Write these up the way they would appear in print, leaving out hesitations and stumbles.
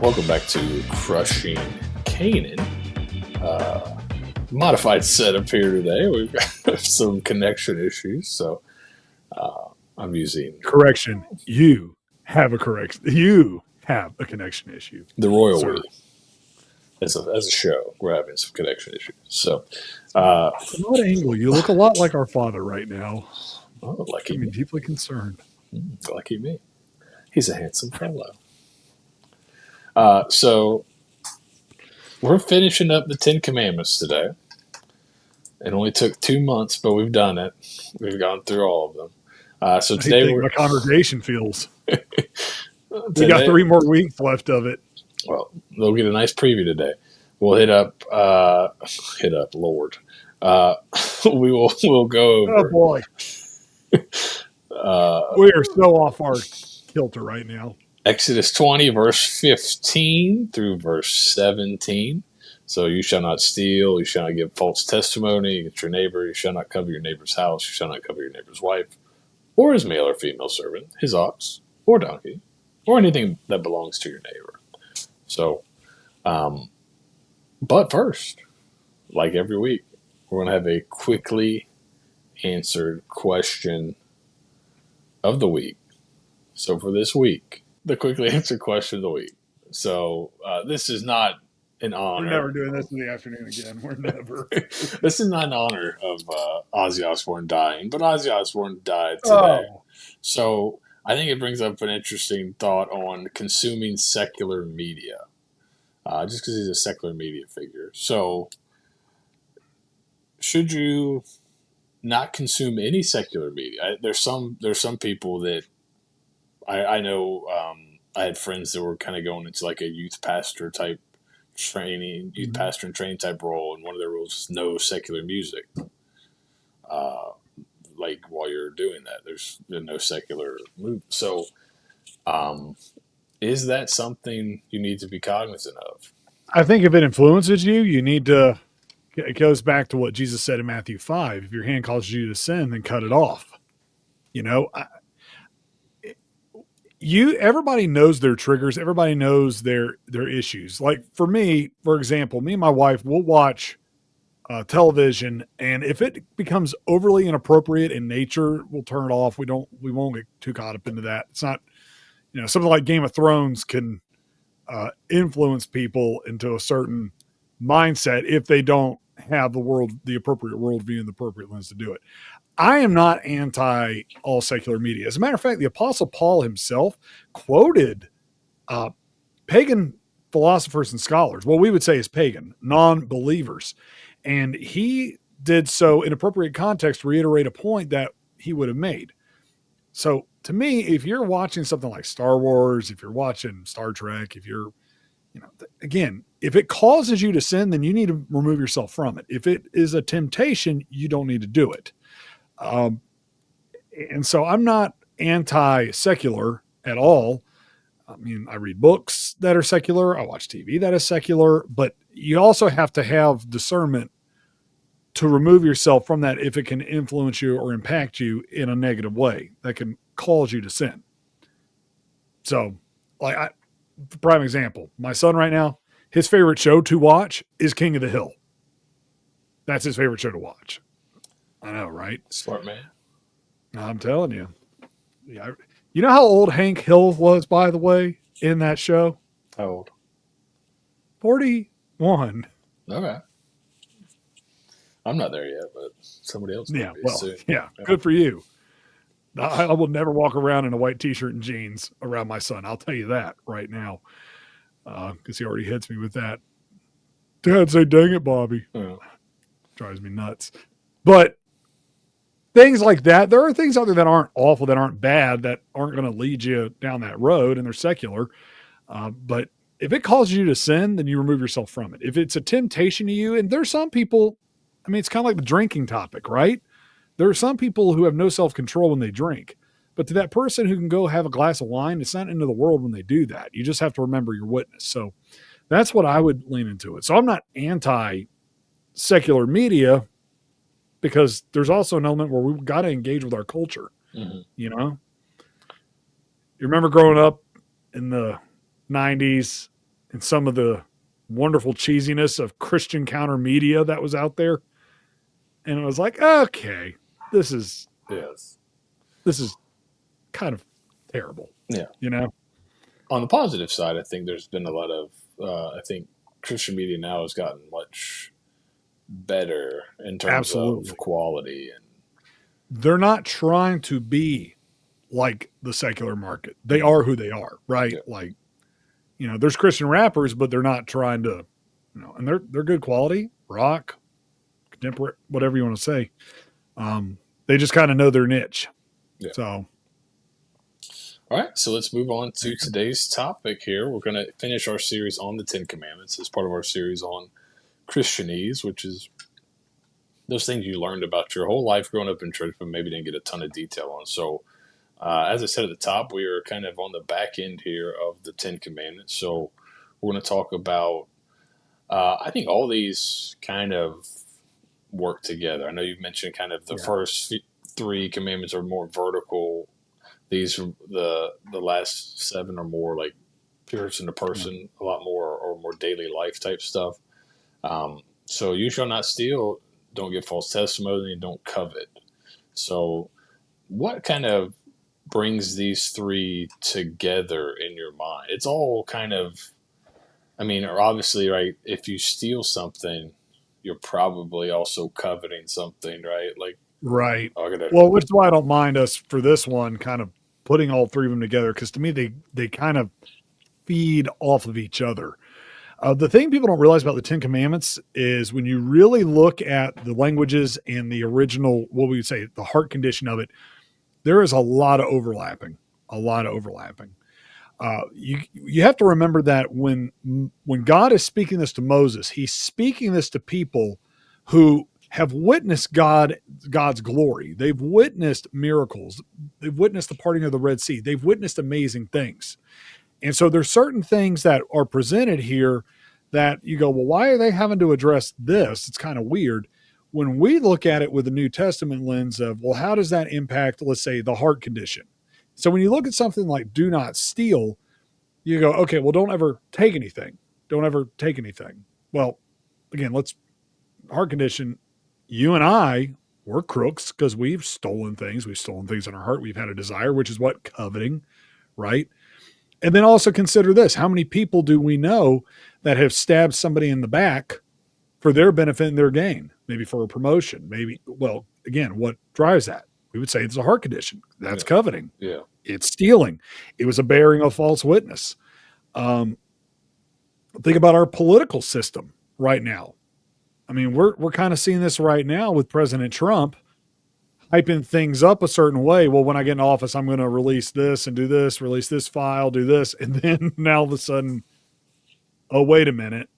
Welcome back to Crushing Canaan. Modified setup here today. We've got some connection issues, so I'm using Correction. You have a correction. You have a connection issue. the Royal Sir. We. As a show, we're having some connection issues. So, From what angle? You look a lot like our father right now. lucky I'm me. deeply concerned. Lucky me. He's a handsome fellow. So, we're finishing up the 10 Commandments today. It only took 2 months, but we've done it. We've gone through all of them. So I today think we're my congregation feels. We today, got 3 more weeks left of it. Well, they'll get a nice preview today. We'll hit up, Lord. We'll go Oh over. boy, we are so off our kilter right now. Exodus 20, verse 15 through verse 17. So you shall not steal, you shall not give false testimony against your neighbor, you shall not cover your neighbor's house, you shall not cover your neighbor's wife, or his male or female servant, his ox, or donkey, or anything that belongs to your neighbor. So, but first, like every week, we're going to have a quickly answered question of the week. So for this week, the quickly answered question of the week. So this is not in honor. We're never doing this in the afternoon again. We're never. This is not in honor of Ozzy Osbourne dying, but Ozzy Osbourne died today. Oh, So I think it brings up an interesting thought on consuming secular media, just because he's a secular media figure. So should you not consume any secular media? There's some people that I know. I had friends that were kind of going into like a youth pastor type training, youth pastor and training type role, and one of their rules is no secular music. Like while you're doing that, there's no secular movement. So, is that something you need to be cognizant of? I think if it influences you, you need to. It goes back to what Jesus said in Matthew 5. If your hand causes you to sin, then cut it off. You know, everybody knows their triggers. Everybody knows their issues. Like for me, for example, me and my wife will watch television, and if it becomes overly inappropriate in nature, we'll turn it off. We won't get too caught up into that. It's not, something like Game of Thrones can influence people into a certain mindset if they don't have the appropriate worldview and the appropriate lens to do it. I am not anti all secular media. As a matter of fact, the Apostle Paul himself quoted pagan philosophers and scholars. Well, we would say is pagan, non-believers. And he did so in appropriate context to reiterate a point that he would have made. So to me, if you're watching something like Star Wars, if you're watching Star Trek, if you're, again, if it causes you to sin, then you need to remove yourself from it. If it is a temptation, you don't need to do it. And so I'm not anti-secular at all. I mean, I read books that are secular. I watch TV that is secular, but you also have to have discernment to remove yourself from that if it can influence you or impact you in a negative way that can cause you to sin. So, prime example, my son right now, his favorite show to watch is King of the Hill. That's his favorite show to watch. I know, right? Smart man. I'm telling you. Yeah. You know how old Hank Hill was, by the way, in that show? How old? 41. Okay. I'm not there yet, but somebody else might be soon. Yeah, good for you. I will never walk around in a white t-shirt and jeans around my son. I'll tell you that right now, because he already hits me with that. Dad, say, dang it, Bobby. Yeah. Drives me nuts. But things like that, there are things out there that aren't awful, that aren't bad, that aren't going to lead you down that road, and they're secular. But if it causes you to sin, then you remove yourself from it. If it's a temptation to you, and there's some people, I mean, it's kind of like the drinking topic, right? There are some people who have no self-control when they drink. But to that person who can go have a glass of wine, it's not into the world when they do that. You just have to remember your witness. So that's what I would lean into it. So I'm not anti-secular media, because there's also an element where we've got to engage with our culture. Mm-hmm. You remember growing up in the 90s and some of the wonderful cheesiness of Christian counter media that was out there. And it was like, okay, this is Yes. this is kind of terrible, Yeah. you know? On the positive side, I think there's been a lot of. I think Christian media now has gotten much better in terms of Absolutely. quality and. They're not trying to be like the secular market. They Mhm. are who they are, right? Yeah. Like, there's Christian rappers, but they're not trying to, and they're good quality, rock, contemporary, whatever you want to say. They just kind of know their niche. Yeah. So, All right, so let's move on to today's topic here. We're going to finish our series on the Ten Commandments as part of our series on Christianese, which is those things you learned about your whole life growing up in church, but maybe didn't get a ton of detail on. So, as I said at the top, we are kind of on the back end here of the Ten Commandments. So, we're going to talk about, I think all these kind of work together. I know you've mentioned kind of the yeah. first three commandments are more vertical. These the last seven are more like person to person, a lot more or more daily life type stuff. So you shall not steal, don't give false testimony, and don't covet. So what kind of brings these three together in your mind? It's all kind of, I mean, or obviously, right? If you steal something, you're probably also coveting something, right? Like, Right. oh, I gotta, Well, which is why I don't mind us for this one kind of putting all three of them together, because to me they kind of feed off of each other. The thing people don't realize about the Ten Commandments is when you really look at the languages and the original, what we would say, the heart condition of it, there is a lot of overlapping, a lot of overlapping. You have to remember that when God is speaking this to Moses, he's speaking this to people who have witnessed God's glory. They've witnessed miracles. They've witnessed the parting of the Red Sea. They've witnessed amazing things. And so there's certain things that are presented here that you go, well, why are they having to address this? It's kind of weird. When we look at it with the New Testament lens of, well, how does that impact, let's say, the heart condition? So when you look at something like do not steal, you go, okay, well, don't ever take anything. Don't ever take anything. Well, again, heart condition, you and I, we're crooks because we've stolen things. We've stolen things in our heart. We've had a desire, which is what? Coveting, right? And then also consider this. How many people do we know that have stabbed somebody in the back for their benefit and their gain? Maybe for a promotion. Maybe, well, again, what drives that? We would say it's a heart condition. That's yeah, coveting. yeah, It's stealing. It was a bearing of false witness. Um, think about our political system right now. I mean, we're kind of seeing this right now with President Trump hyping things up a certain way. Well, when I get in office, I'm going to release this and do this, release this file, do this. And then now all of a sudden, oh, wait a minute.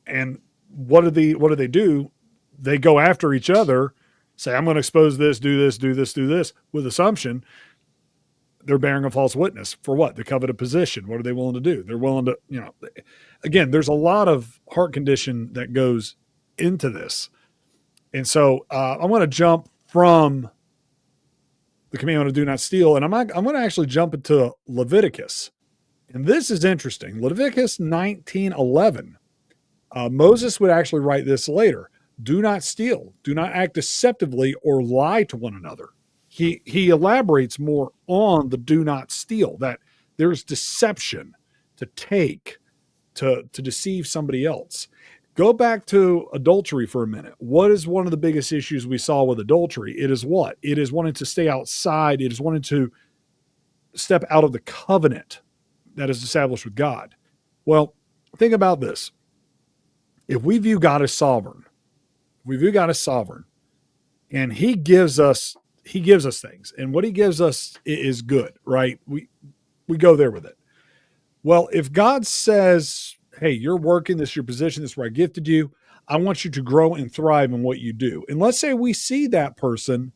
And what do they do? They go after each other, say, I'm going to expose this, do this, do this, do this, with assumption they're bearing a false witness for what? The coveted position. What are they willing to do? They're willing to, again, there's a lot of heart condition that goes into this. And so I'm going to jump from the commandment of do not steal, and I'm going to actually jump into Leviticus. And this is interesting. Leviticus 19:11. Moses would actually write this later. Do not steal. Do not act deceptively or lie to one another. He elaborates more on the do not steal, that there's deception to take, to deceive somebody else. Go back to adultery for a minute. What is one of the biggest issues we saw with adultery? It is what? It is wanting to stay outside. It is wanting to step out of the covenant that is established with God. Well, think about this. If we view God as sovereign, and he gives us things, and what he gives us is good, right? We go there with it. Well, if God says, hey, you're working, this is your position, this is where I gifted you, I want you to grow and thrive in what you do. And let's say we see that person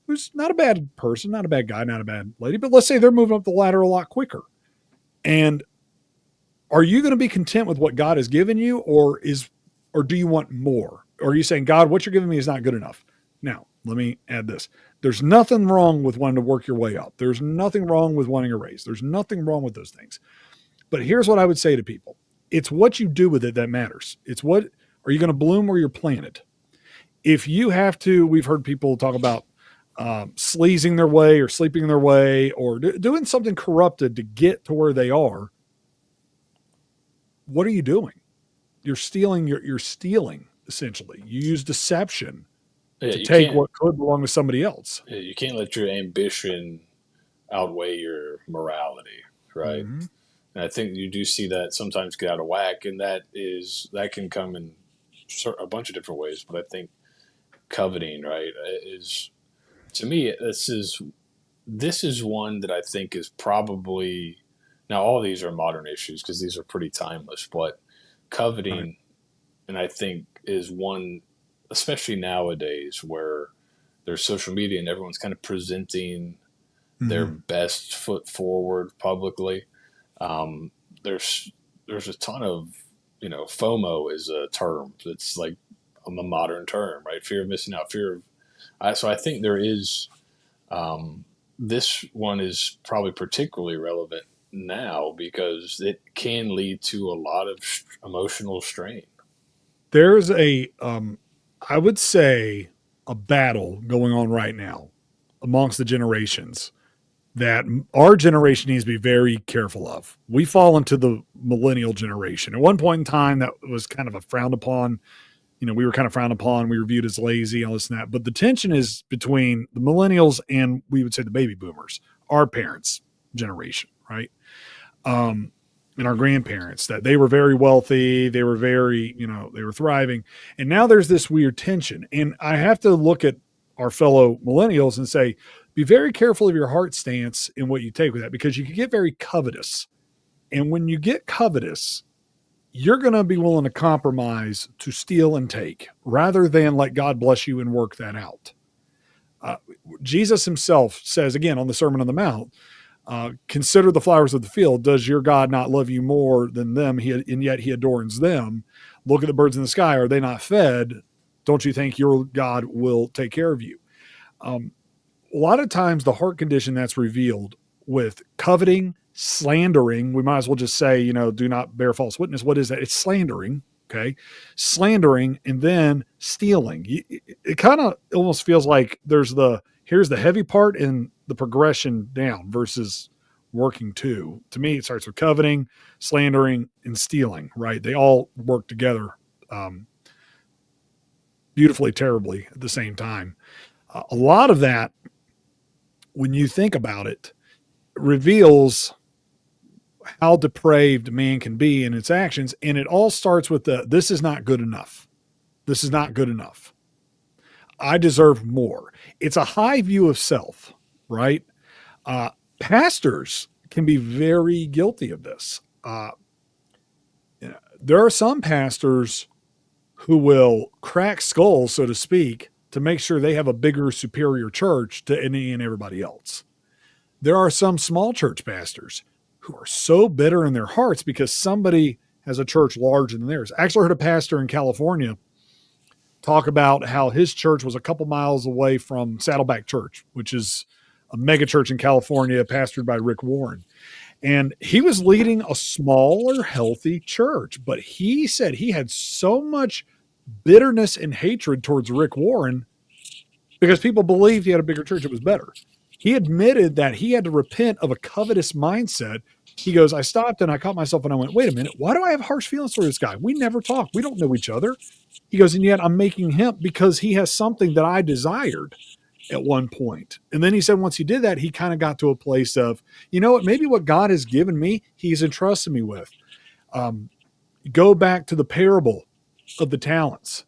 who's not a bad person, not a bad guy, not a bad lady, but let's say they're moving up the ladder a lot quicker. And are you going to be content with what God has given you, or do you want more? Or are you saying, God, what you're giving me is not good enough? Now, let me add this. There's nothing wrong with wanting to work your way up. There's nothing wrong with wanting a raise. There's nothing wrong with those things. But here's what I would say to people. It's what you do with it that matters. It's what are you going to bloom where you're planted? If you have to, we've heard people talk about sleazing their way or sleeping their way or doing something corrupted to get to where they are. What are you doing? You're stealing. You're stealing essentially. You use deception Yeah, to you take can't. what could belong to somebody else. Yeah, you can't let your ambition outweigh your morality, right? Mm-hmm. And I think you do see that sometimes get out of whack, and that can come in a bunch of different ways. But I think coveting, right, is to me this is one that I think is probably now all these are modern issues because these are pretty timeless, but Right. coveting, and I think is one, especially nowadays where there's social media and everyone's kind of presenting their Mm-hmm. best foot forward publicly. Um, there's there's a ton of FOMO is a term that's like a modern term, right? Fear of missing out, fear of. So I think there is um, this one is probably particularly relevant now because it can lead to a lot of emotional strain. There's I would say, a battle going on right now amongst the generations that our generation needs to be very careful of. We fall into the millennial generation. At one point in time, that was kind of a frowned upon. We were kind of frowned upon. We were viewed as lazy, all this and that. But the tension is between the millennials and we would say the baby boomers, our parents' generation, right? Um, and our grandparents, that they were very wealthy, they were very, they were thriving. And now there's this weird tension. And I have to look at our fellow millennials and say, be very careful of your heart stance in what you take with that because you can get very covetous. And when you get covetous, you're going to be willing to compromise to steal and take rather than let God bless you and work that out. Uh, Jesus himself says, again, on the Sermon on the Mount, consider the flowers of the field. Does your God not love you more than them? And yet he adorns them. Look at the birds in the sky. Are they not fed? Don't you think your God will take care of you? Um, a lot of times, the heart condition that's revealed with coveting, slandering, we might as well just say, do not bear false witness. What is that? It's slandering. Okay. Slandering and then stealing. It kind of almost feels like here's the heavy part and the progression down versus working two. To me, it starts with coveting, slandering, and stealing, right? They all work together um, beautifully, terribly at the same time. A lot of that, when you think about it, reveals how depraved man can be in its actions. And it all starts with this is not good enough. This is not good enough. I deserve more. It's a high view of self, right? Uh, Pastors can be very guilty of this. There are some pastors who will crack skulls, so to speak, to make sure they have a bigger, superior church to any and everybody else. There are some small church pastors who are so bitter in their hearts because somebody has a church larger than theirs. I actually heard a pastor in California talk about how his church was a couple miles away from Saddleback Church, which is a mega church in California pastored by Rick Warren. And he was leading a smaller, healthy church, but he said he had so much bitterness and hatred towards Rick Warren because people believed he had a bigger church. It was better. He admitted that he had to repent of a covetous mindset. He goes, I stopped and I caught myself and I went, wait a minute, why do I have harsh feelings for this guy? We never talk. We don't know each other. He goes, and yet I'm making him because he has something that I desired at one point. And then he said, once he did that, he kind of got to a place of, maybe what God has given me, he's entrusted me with. Go back to the parable of the talents.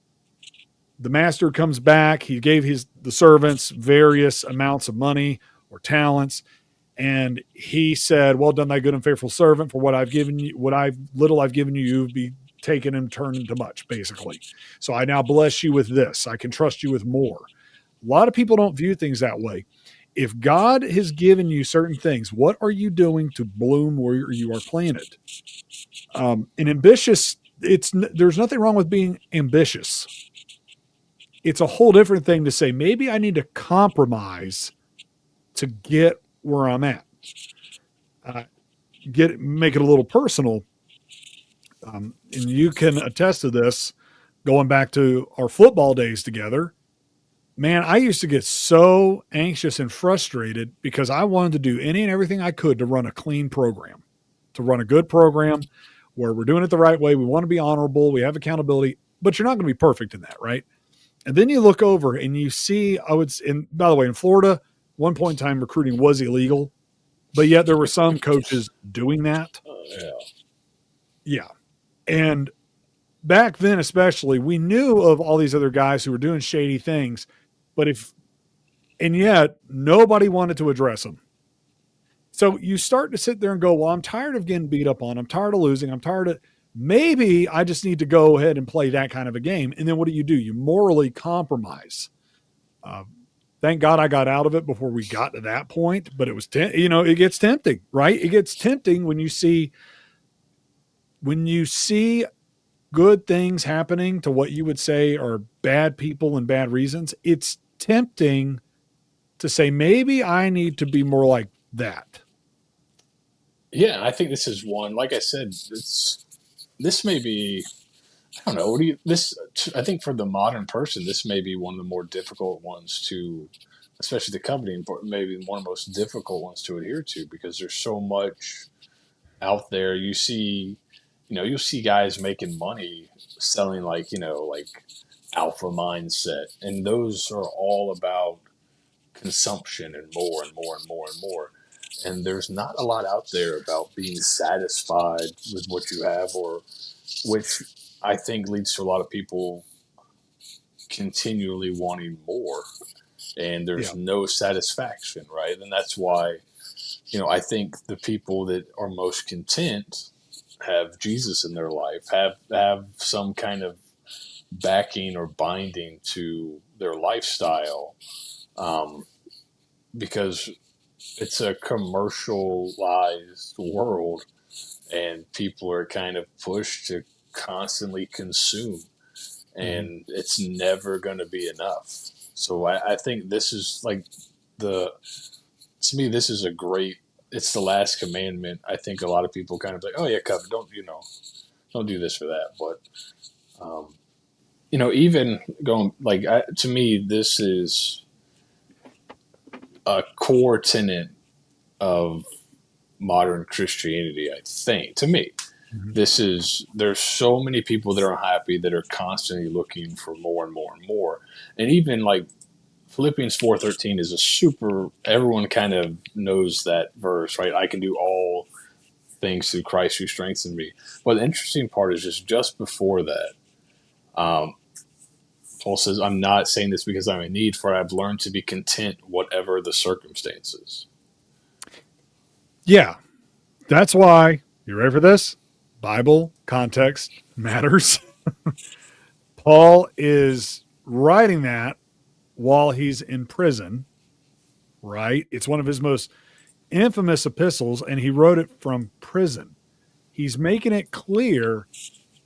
The master comes back. He gave the servants various amounts of money or talents. And he said, well done, thy good and faithful servant, for what I've given you, little I've given you, you'll be taken and turned into much, basically. So I now bless you with this. I can trust you with more. A lot of people don't view things that way. If God has given you certain things, what are you doing to bloom where you are planted? And ambitious, there's nothing wrong with being ambitious. It's a whole different thing to say, maybe I need to compromise to get where I'm at. make it a little personal, and you can attest to this, going back to our football days together, man, I used to get so anxious and frustrated because I wanted to do any and everything I could to run a clean program, to run a good program where we're doing it the right way. We want to be honorable. We have accountability, but you're not going to be perfect in that, right? And then you look over and you see, and by the way, in Florida, one point in time, recruiting was illegal, but yet there were some coaches doing that. Yeah. Yeah. And back then, especially, we knew of all these other guys who were doing shady things, and yet nobody wanted to address them. So you start to sit there and go, well, I'm tired of getting beat up on. I'm tired of losing. I'm tired of, maybe I just need to go ahead and play that kind of a game. And then what do? You morally compromise. Thank God I got out of it before we got to that point, but it was, it gets tempting, right? It gets tempting when you see good things happening to what you would say are bad people and bad reasons. It's tempting to say, maybe I need to be more like that. Yeah, I think this is one. Like I said, this may be. I don't know. What do you this? I think for the modern person, this may be one of the more difficult ones to, especially the company, maybe one of the most difficult ones to adhere to because there's so much out there. You'll see guys making money selling like alpha mindset, and those are all about consumption and more and more and more and more. And there's not a lot out there about being satisfied with what you have, or which I think leads to a lot of people continually wanting more. And there's no satisfaction, right? And that's why, I think the people that are most content have Jesus in their life, have some kind of backing or binding to their lifestyle, because it's a commercialized world and people are kind of pushed to constantly consume, and it's never going to be enough. So I think this is to me, this is it's the last commandment. I think a lot of people kind of like, oh yeah, covet, don't do this or that. But, even going to me, this is a core tenet of modern Christianity, I think, to me. There's so many people that are unhappy that are constantly looking for more and more and more. And even like Philippians 4:13 is everyone kind of knows that verse, right? I can do all things through Christ who strengthens me. But the interesting part is just before that, Paul says, I'm not saying this because I'm in need, for I've learned to be content whatever the circumstances. Yeah. That's why, you ready for this? Bible context matters. Paul is writing that while he's in prison, right? It's one of his most infamous epistles, and he wrote it from prison. He's making it clear,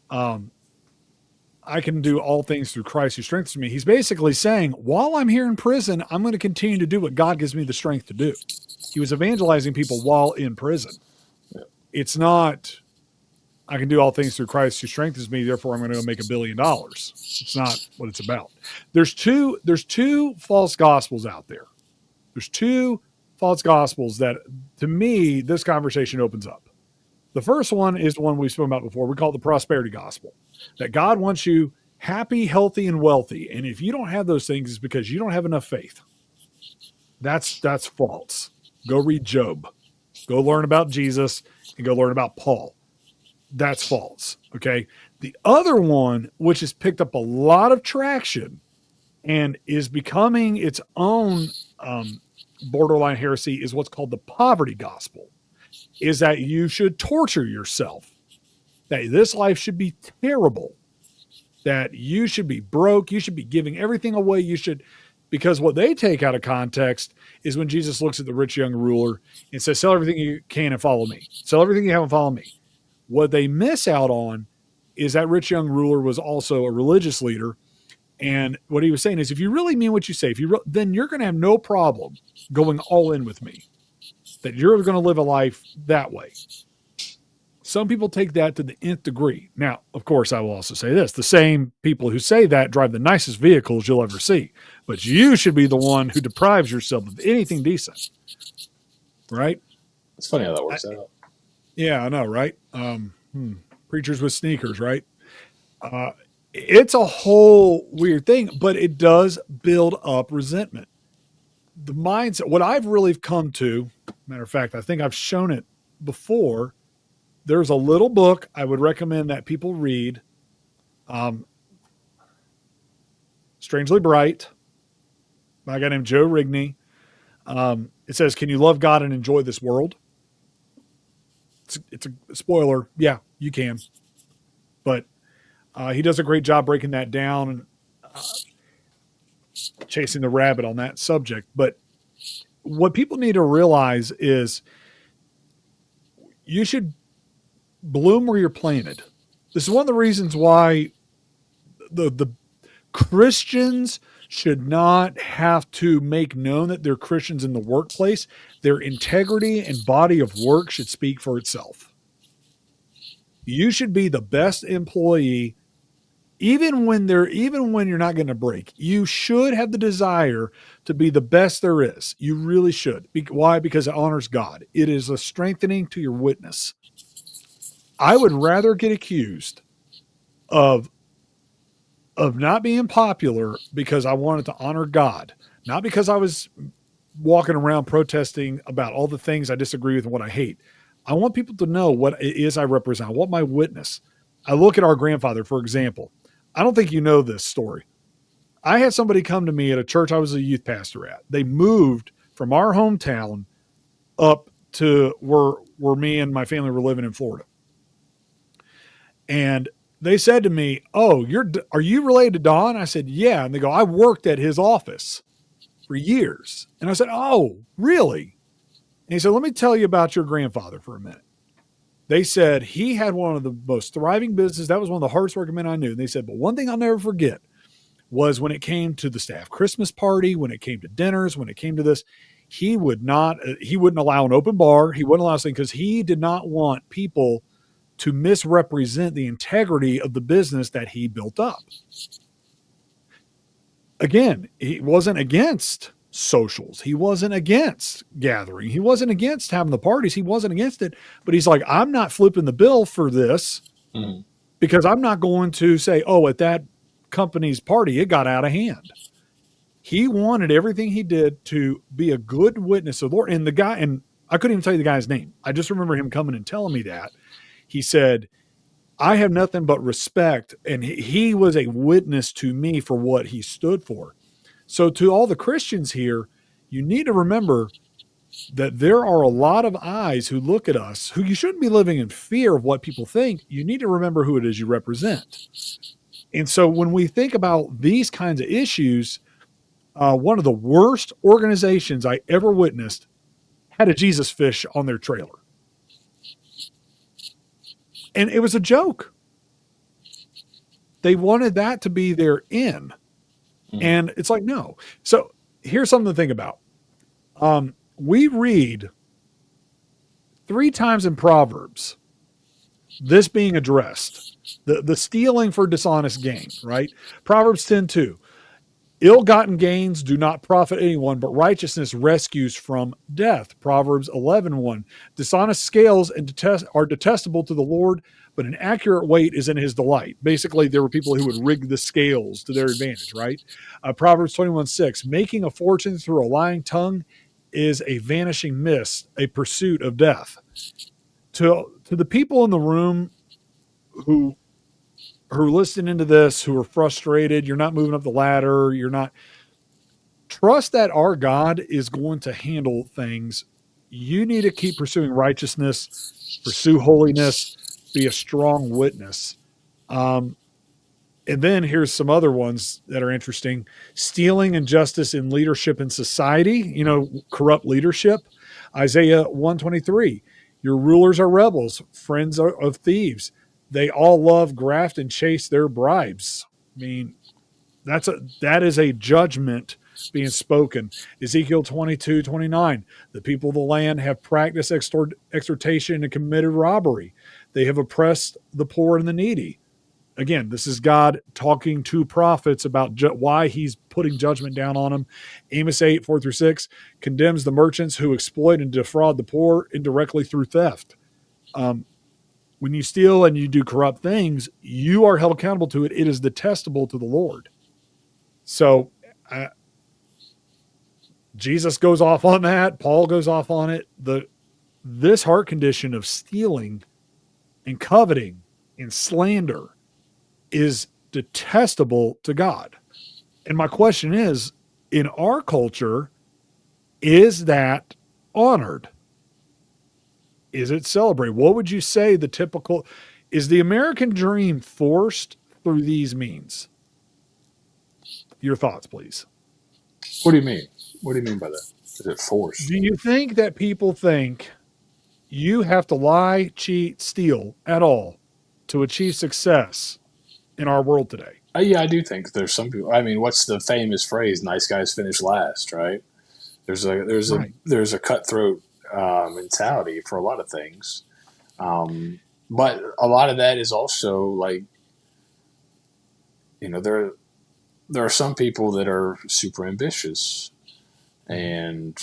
I can do all things through Christ who strengthens me. He's basically saying, while I'm here in prison, I'm going to continue to do what God gives me the strength to do. He was evangelizing people while in prison. Yeah. It's not, I can do all things through Christ who strengthens me, therefore I'm going to go make $1 billion. It's not what it's about. There's two false gospels out there. There's two false gospels that, to me, this conversation opens up. The first one is the one we've spoken about before. We call it the prosperity gospel, that God wants you happy, healthy, and wealthy. And if you don't have those things, it's because you don't have enough faith. That's false. Go read Job. Go learn about Jesus and go learn about Paul. That's false. Okay. The other one, which has picked up a lot of traction and is becoming its own borderline heresy, is what's called the poverty gospel, is that you should torture yourself, that this life should be terrible, that you should be broke, you should be giving everything away, because what they take out of context is when Jesus looks at the rich young ruler and says, sell everything you can and follow me. Sell everything you have and follow me. What they miss out on is that rich young ruler was also a religious leader. And what he was saying is, if you really mean what you say, then you're going to have no problem going all in with me, that you're going to live a life that way. Some people take that to the nth degree. Now, of course, I will also say this: the same people who say that drive the nicest vehicles you'll ever see, but you should be the one who deprives yourself of anything decent, right? It's funny how that I, works out. yeah, I know, right? Preachers with sneakers, right? Uh, it's a whole weird thing, but it does build up resentment. The mindset, what I've really come to, matter of fact, I think I've shown it before. There's a little book I would recommend that people read. Um, Strangely Bright by a guy named Joe Rigney. It says, "Can you love God and enjoy this world?" It's a spoiler. Yeah, you can. But he does a great job breaking that down and chasing the rabbit on that subject. But what people need to realize is you should bloom where you're planted. This is one of the reasons why the Christians should not have to make known that they're Christians in the workplace. Their integrity and body of work should speak for itself. You should be the best employee, even when you're not going to break. You should have the desire to be the best there is. You really should. Why? Because it honors God. It is a strengthening to your witness. I would rather get accused of not being popular because I wanted to honor God, not because I was walking around protesting about all the things I disagree with and what I hate. I want people to know what it is I represent. I want my witness. I look at our grandfather, for example. I don't think you know this story. I had somebody come to me at a church I was a youth pastor at. They moved from our hometown up to where me and my family were living in Florida. And they said to me, "Oh, are you related to Don?" I said, "Yeah." And they go, "I worked at his office for years." And I said, "Oh, really?" And he said, "Let me tell you about your grandfather for a minute." They said he had one of the most thriving businesses. That was one of the hardest working men I knew. And they said, but one thing I'll never forget was when it came to the staff Christmas party, when it came to dinners, when it came to this, he wouldn't allow an open bar. He wouldn't allow something because he did not want people to misrepresent the integrity of the business that he built up. Again, he wasn't against socials. He wasn't against gathering. He wasn't against having the parties. He wasn't against it. But he's like, I'm not flipping the bill for this because I'm not going to say, oh, at that company's party, it got out of hand. He wanted everything he did to be a good witness of the Lord. And the guy, and I couldn't even tell you the guy's name. I just remember him coming and telling me that. He said, I have nothing but respect. And he was a witness to me for what he stood for. So to all the Christians here, you need to remember that there are a lot of eyes who look at us, who you shouldn't be living in fear of what people think. You need to remember who it is you represent. And so when we think about these kinds of issues, one of the worst organizations I ever witnessed had a Jesus fish on their trailer. And it was a joke. They wanted that to be their in. And it's like, no. So here's something to think about. We read 3 times in Proverbs, this being addressed, the stealing for dishonest gain, right? Proverbs 10:2, ill-gotten gains do not profit anyone, but righteousness rescues from death. Proverbs 11:1, dishonest scales are detestable to the Lord, but an accurate weight is in his delight. Basically, there were people who would rig the scales to their advantage, right? Proverbs 21:6, making a fortune through a lying tongue is a vanishing mist, a pursuit of death. To the people in the room who are listening to this, who are frustrated, you're not moving up the ladder, trust that our God is going to handle things. You need to keep pursuing righteousness, pursue holiness, be a strong witness. And then here's some other ones that are interesting. Stealing injustice in leadership in society, corrupt leadership. Isaiah 1:23, your rulers are rebels, friends of thieves. They all love graft and chase their bribes. I mean, that is a judgment being spoken. Ezekiel 22:29, the people of the land have practiced exhortation and committed robbery. They have oppressed the poor and the needy. Again, this is God talking to prophets about why he's putting judgment down on them. Amos 8, 4 through 6 condemns the merchants who exploit and defraud the poor indirectly through theft. When you steal and you do corrupt things, you are held accountable to it. It is detestable to the Lord. So Jesus goes off on that. Paul goes off on it. This heart condition of stealing and coveting and slander is detestable to God. And my question is, in our culture, is that honored? Is it celebrated? What would you say the typical is? The American dream forced through these means? Your thoughts, please. What do you mean? What do you mean by that? Is it forced? Do you think that people think you have to lie, cheat, steal at all to achieve success in our world today? Yeah, I do think there's some people. I mean, what's the famous phrase? Nice guys finish last, right? Right. There's a cutthroat mentality for a lot of things, but a lot of that is also like, there are some people that are super ambitious and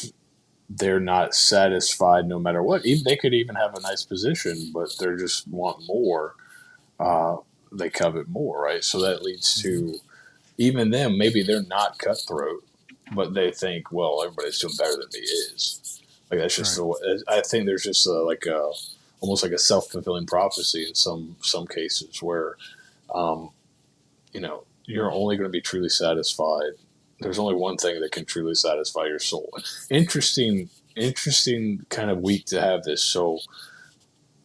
they're not satisfied no matter what. Even they could even have a nice position, but they just want more. They covet more, right? So that leads to even them. Maybe they're not cutthroat, but they think, well, everybody's doing better than me is. Like that's just Right. I think there's just almost like a self fulfilling prophecy in some cases where, um, you're only going to be truly satisfied. There's only one thing that can truly satisfy your soul. Interesting kind of week to have this. So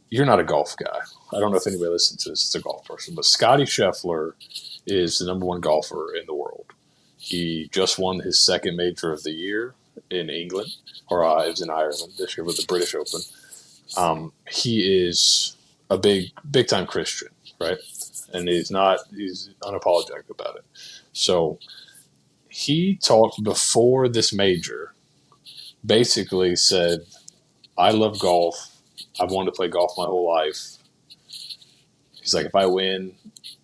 you're not a golf guy. I don't know if anybody listens to this. It's a golf person, but Scotty Scheffler is the number one golfer in the world. He just won his second major of the year in England, or it was in Ireland this year with the British Open. He is a big time Christian, right? And he's unapologetic about it. So he talked before this major, basically said, I love golf. I've wanted to play golf my whole life. He's like, if I win,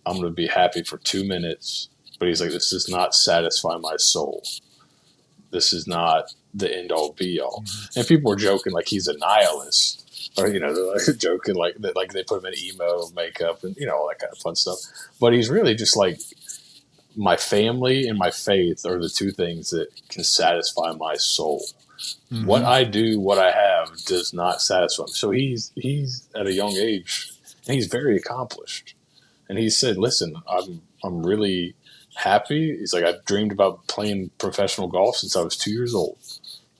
I'm going to be happy for 2 minutes. But he's like, this does not satisfy my soul. This is not the end all be all. And people were joking like he's a nihilist, or they're like joking like that, like they put him in emo makeup and all that kind of fun stuff. But he's really just like, my family and my faith are the two things that can satisfy my soul. Mm-hmm. What I do, what I have, does not satisfy him. So he's at a young age, and he's very accomplished. And he said, "Listen, I'm really happy." He's like, "I've dreamed about playing professional golf since I was 2 years old.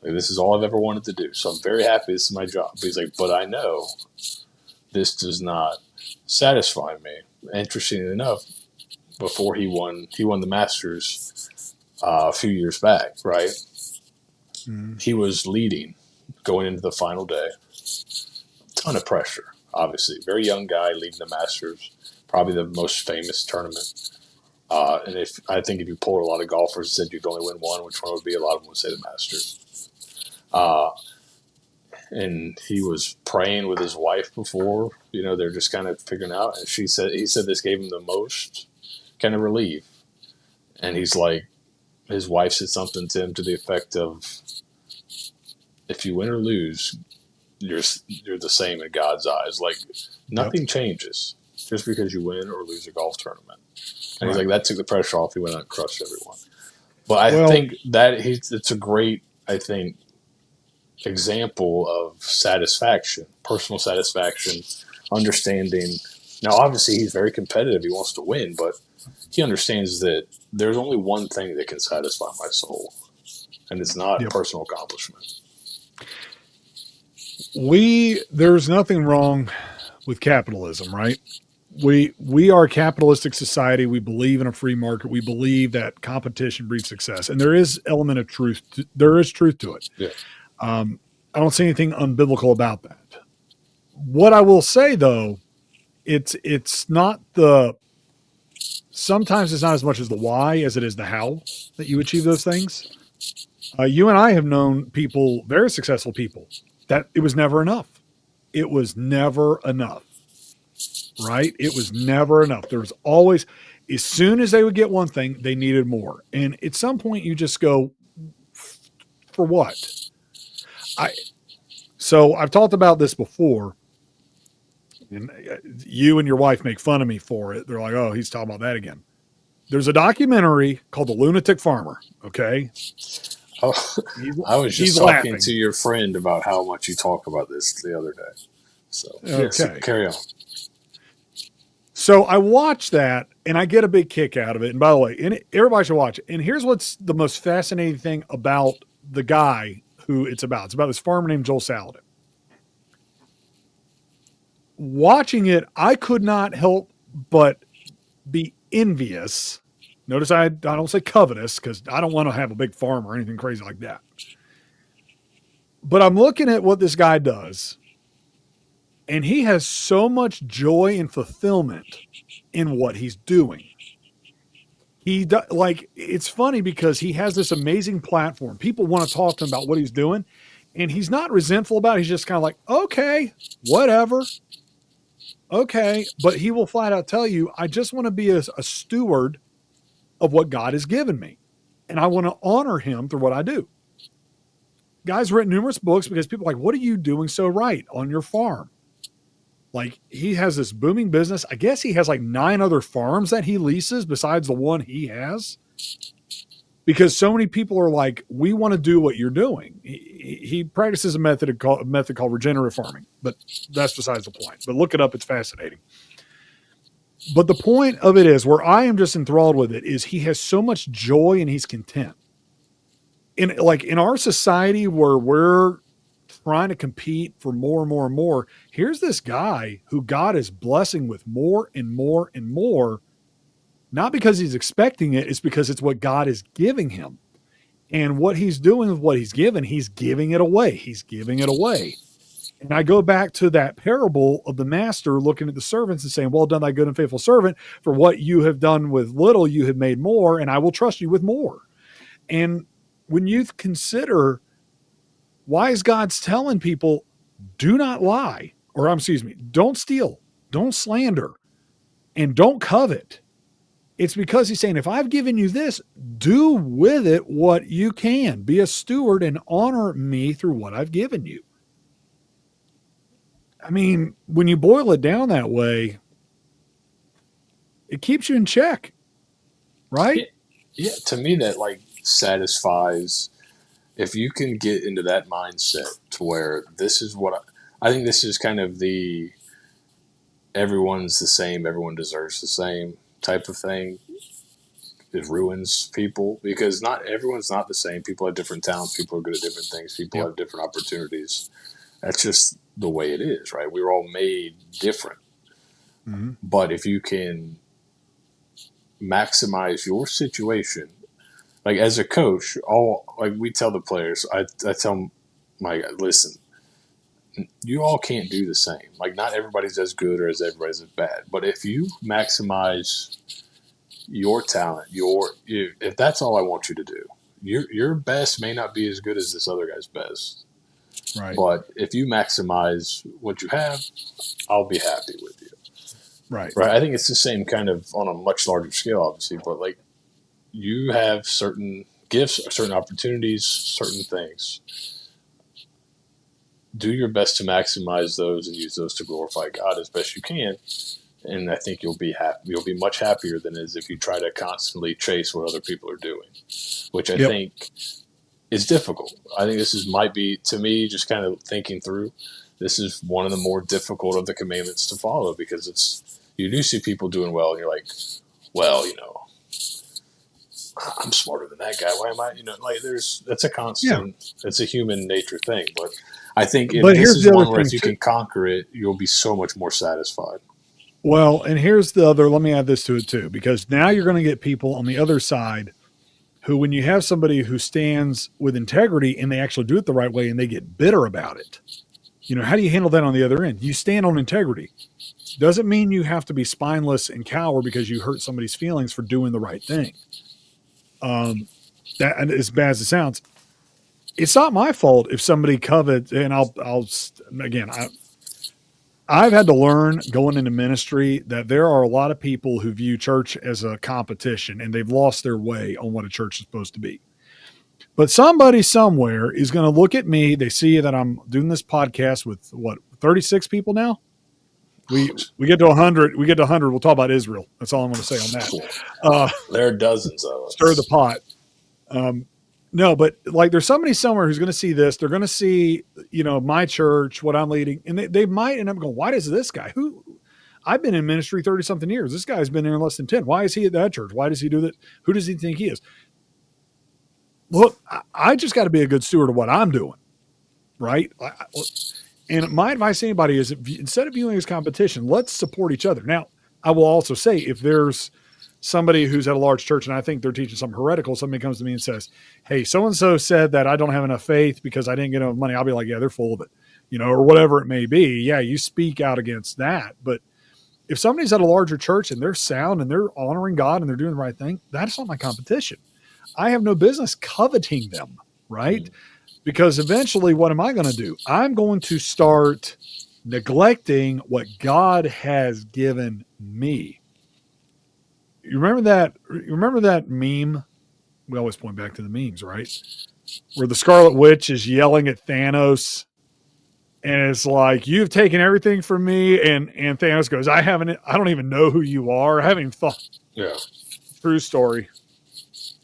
Like, this is all I've ever wanted to do. So I'm very happy. This is my job." But he's like, "But I know this does not satisfy me." Interestingly enough, before he won the Masters a few years back, right? Mm-hmm. He was leading going into the final day. Ton of pressure, obviously. Very young guy leading the Masters, probably the most famous tournament. And I think if you pulled a lot of golfers and said you'd only win one, which one would be? A lot of them would say the Masters. And he was praying with his wife before. They're just kind of figuring out. And he said this gave him the most kind of relief. And he's like, his wife said something to him to the effect of, if you win or lose, you're the same in God's eyes. Like, nothing changes just because you win or lose a golf tournament. And he's like, that took the pressure off. He went out and crushed everyone. But I think that it's a great, example of satisfaction, personal satisfaction, understanding. Now, obviously, he's very competitive. He wants to win, but he understands that there's only one thing that can satisfy my soul, and it's not personal accomplishment. There's nothing wrong with capitalism, right? We are a capitalistic society. We believe in a free market. We believe that competition breeds success, and there is element of truth. There is truth to it. Yeah. I don't see anything unbiblical about that. What I will say, though, it's not sometimes it's not as much as the why as it is the how that you achieve those things. You and I have known people, very successful people, that it was never enough. It was never enough. right? It was never enough. There was always, as soon as they would get one thing, they needed more. And at some point, you just go, for what? So I've talked about this before, and you and your wife make fun of me for it. They're like, "Oh, he's talking about that again." There's a documentary called The Lunatic Farmer. Okay, Oh, I was just he's talking laughing. to your friend about how much you talk about this the other day. So yes, Okay, carry on. so I watch that and I get a big kick out of it. And by the way, everybody should watch it. And here's what's the most fascinating thing about the guy who it's about. It's about this farmer named Joel Salatin. Watching it, I could not help but be envious. Notice I don't say covetous because I don't want to have a big farm or anything crazy like that. But I'm looking at what this guy does, and he has so much joy and fulfillment in what he's doing. It's funny because he has this amazing platform. People want to talk to him about what he's doing, and he's not resentful about it. He's just kind of like, okay, whatever. Okay. But he will flat out tell you, I just want to be a steward of what God has given me. And I want to honor him through what I do. Guy's written numerous books because people are like, what are you doing so right on your farm? Like, he has this booming business. I guess he has like 9 other farms that he leases besides the one he has. Because so many people are like, we want to do what you're doing. He practices a method called regenerative farming, but that's besides the point. But look it up. It's fascinating. But the point of it is, where I am just enthralled with it, is he has so much joy and he's content. In our society where we're trying to compete for more and more and more, here's this guy who God is blessing with more and more and more, not because he's expecting it, it's because it's what God is giving him. And what he's doing with what he's given, he's giving it away. He's giving it away. And I go back to that parable of the master looking at the servants and saying, well done, thy good and faithful servant. For what you have done with little, you have made more, and I will trust you with more. And when you consider, why is God's telling people, do not lie, or excuse me, don't steal, don't slander, and don't covet? It's because he's saying, if I've given you this, do with it what you can. Be a steward and honor me through what I've given you. I mean, when you boil it down that way, it keeps you in check, right? Yeah, yeah. To me, that like satisfies if you can get into that mindset to where this is what I think this is kind of the everyone's the same, everyone deserves the same type of thing. It ruins people because not everyone's not the same. People have different talents. People are good at different things. People Yep. have different opportunities. That's just the way it is, right? We were all made different. Mm-hmm. But if you can maximize your situation, like as a coach, all like we tell the players, I tell my guys, listen, you all can't do the same. Like not everybody's as good or as everybody's as bad. But if you maximize your talent, if that's all I want you to do, your best may not be as good as this other guy's best. Right. But if you maximize what you have, I'll be happy with you. Right. Right. I think it's the same kind of on a much larger scale, obviously, but like you have certain gifts, certain opportunities, certain things. Do your best to maximize those and use those to glorify God as best you can. And I think you'll be happy. You'll be much happier than as if you try to constantly chase what other people are doing, which I Yep. think is difficult. I think might be, to me, just kind of thinking through, this is one of the more difficult of the commandments to follow because you do see people doing well and you're like, well, I'm smarter than that guy. Why am I, that's a Yeah. constant, it's a human nature thing. But I think if But this here's is the other one where thing if you too. can conquer it, you'll be so much more satisfied. Well, and here's the other, let me add this to it too, because now you're going to get people on the other side who, when you have somebody who stands with integrity and they actually do it the right way and they get bitter about it, how do you handle that on the other end? You stand on integrity. Doesn't mean you have to be spineless and cower because you hurt somebody's feelings for doing the right thing. That, and as bad as it sounds, it's not my fault if somebody covets. And again, I've had to learn going into ministry that there are a lot of people who view church as a competition, and they've lost their way on what a church is supposed to be. But somebody somewhere is going to look at me. They see that I'm doing this podcast with 36 people now. We get to 100. We get to 100. We'll talk about Israel. That's all I'm going to say on that. There are dozens of us. Stir the pot. No, but like there's somebody somewhere who's going to see this. They're going to see, my church, what I'm leading, and they might end up going, why does this guy who I've been in ministry 30 something years. This guy's been there less than 10. Why is he at that church? Why does he do that? Who does he think he is? Look, I just got to be a good steward of what I'm doing. Right. And my advice to anybody is instead of viewing it as competition, let's support each other. Now, I will also say if there's somebody who's at a large church and I think they're teaching something heretical, somebody comes to me and says, hey, so-and-so said that I don't have enough faith because I didn't get enough money. I'll be like, yeah, they're full of it, or whatever it may be. Yeah, you speak out against that. But if somebody's at a larger church and they're sound and they're honoring God and they're doing the right thing, that's not my competition. I have no business coveting them, right? Because eventually what am I going to do? I'm going to start neglecting what God has given me. You remember that meme? We always point back to the memes, right? Where the Scarlet Witch is yelling at Thanos and it's like, you've taken everything from me. And Thanos goes, I don't even know who you are. I haven't even thought. Yeah. True story.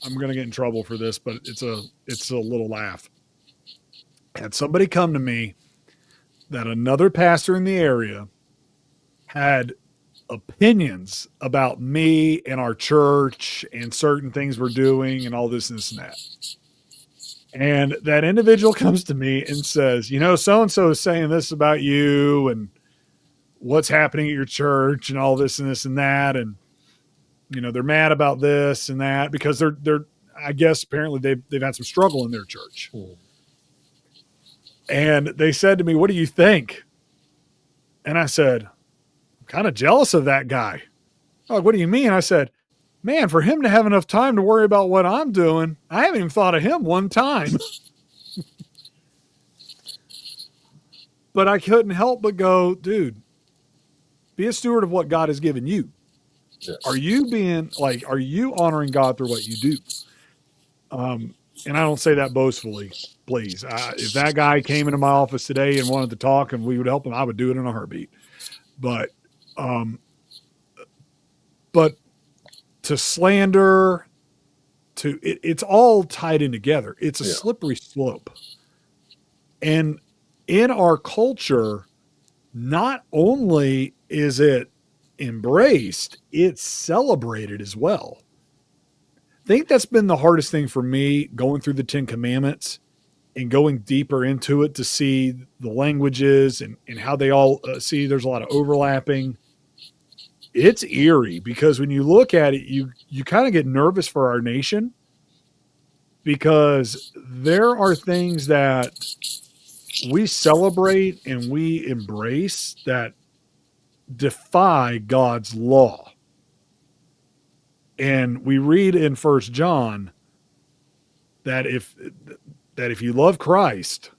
I'm going to get in trouble for this, but it's a little laugh. Had somebody come to me that another pastor in the area had opinions about me and our church and certain things we're doing and all this and this and that. And that individual comes to me and says, so-and-so is saying this about you and what's happening at your church and all this and this and that. And, they're mad about this and that because they're I guess apparently they've had some struggle in their church. And they said to me, what do you think? And I said, I'm kind of jealous of that guy. Like, what do you mean? I said, man, for him to have enough time to worry about what I'm doing, I haven't even thought of him one time. But I couldn't help but go, dude, be a steward of what God has given you. Yes. Are you honoring God through what you do? And I don't say that boastfully, please. If that guy came into my office today and wanted to talk and we would help him, I would do it in a heartbeat. But to slander, it's all tied in together. It's a slippery slope. And in our culture, not only is it embraced, it's celebrated as well. I think that's been the hardest thing for me going through the 10 Commandments and going deeper into it to see the languages and how they all see there's a lot of overlapping. It's eerie because when you look at it, you kind of get nervous for our nation because there are things that we celebrate and we embrace that defy God's law. And we read in 1 John that if you love Christ,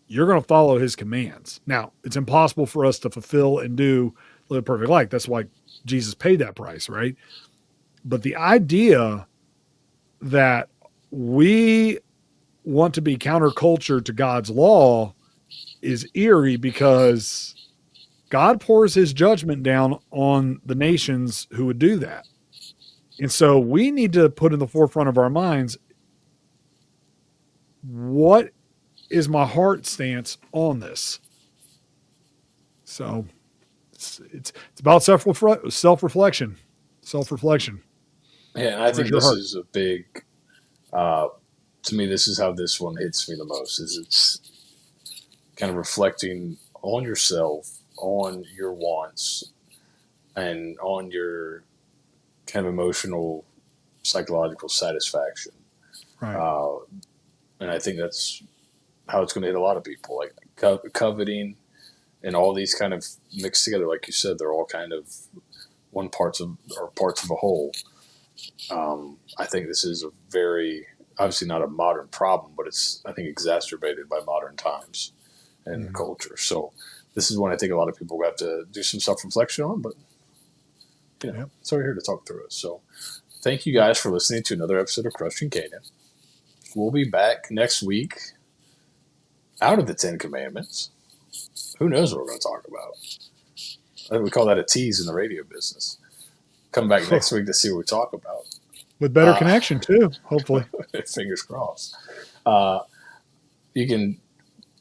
you're going to follow his commands. Now, it's impossible for us to fulfill and live a perfect life. That's why Jesus paid that price, right? But the idea that we want to be counterculture to God's law is eerie because God pours his judgment down on the nations who would do that. And so we need to put in the forefront of our minds, what is my heart stance on this? So it's about self-reflection. Yeah, and I think this is a big, to me, this is how this one hits me the most, is it's kind of reflecting on yourself, on your wants, and on your kind of emotional, psychological satisfaction. Right. And I think that's how it's going to hit a lot of people, like coveting and all these kind of mixed together. Like you said, they're all kind of parts of a whole. I think this is a very, obviously not a modern problem, but it's, I think, exacerbated by modern times and culture. So this is one I think a lot of people have to do some self-reflection on, but so we're here to talk through it. So thank you guys for listening to another episode of Crushing Canaan. We'll be back next week out of the 10 Commandments. Who knows what we're going to talk about? I think we call that a tease in the radio business. Come back next week to see what we talk about. With better connection, too, hopefully. Fingers crossed. You can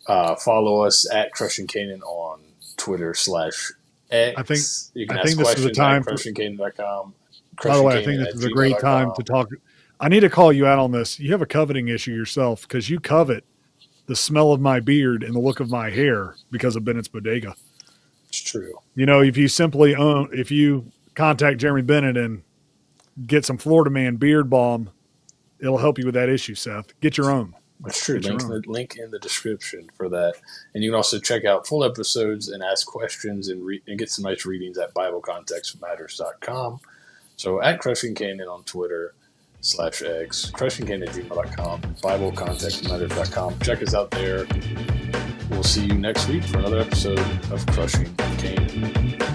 follow us at Crushing Canaan on Twitter/X. I think you can ask questions this is the time at crushingcanaan.com. By the way, I think this is a great time to talk. I need to call you out on this. You have a coveting issue yourself because you covet the smell of my beard and the look of my hair because of Bennett's Bodega. It's true. If you contact Jeremy Bennett and get some Florida Man beard balm, it'll help you with that issue, Seth. Get your own. That's true. Link in the description for that. And you can also check out full episodes and ask questions and get some nice readings at BibleContextMatters.com. So at Crushing Canaan on Twitter/X, CrushingCanaan@gmail.com, BibleContextMatters.com. Check us out there. We'll see you next week for another episode of Crushing Canaan.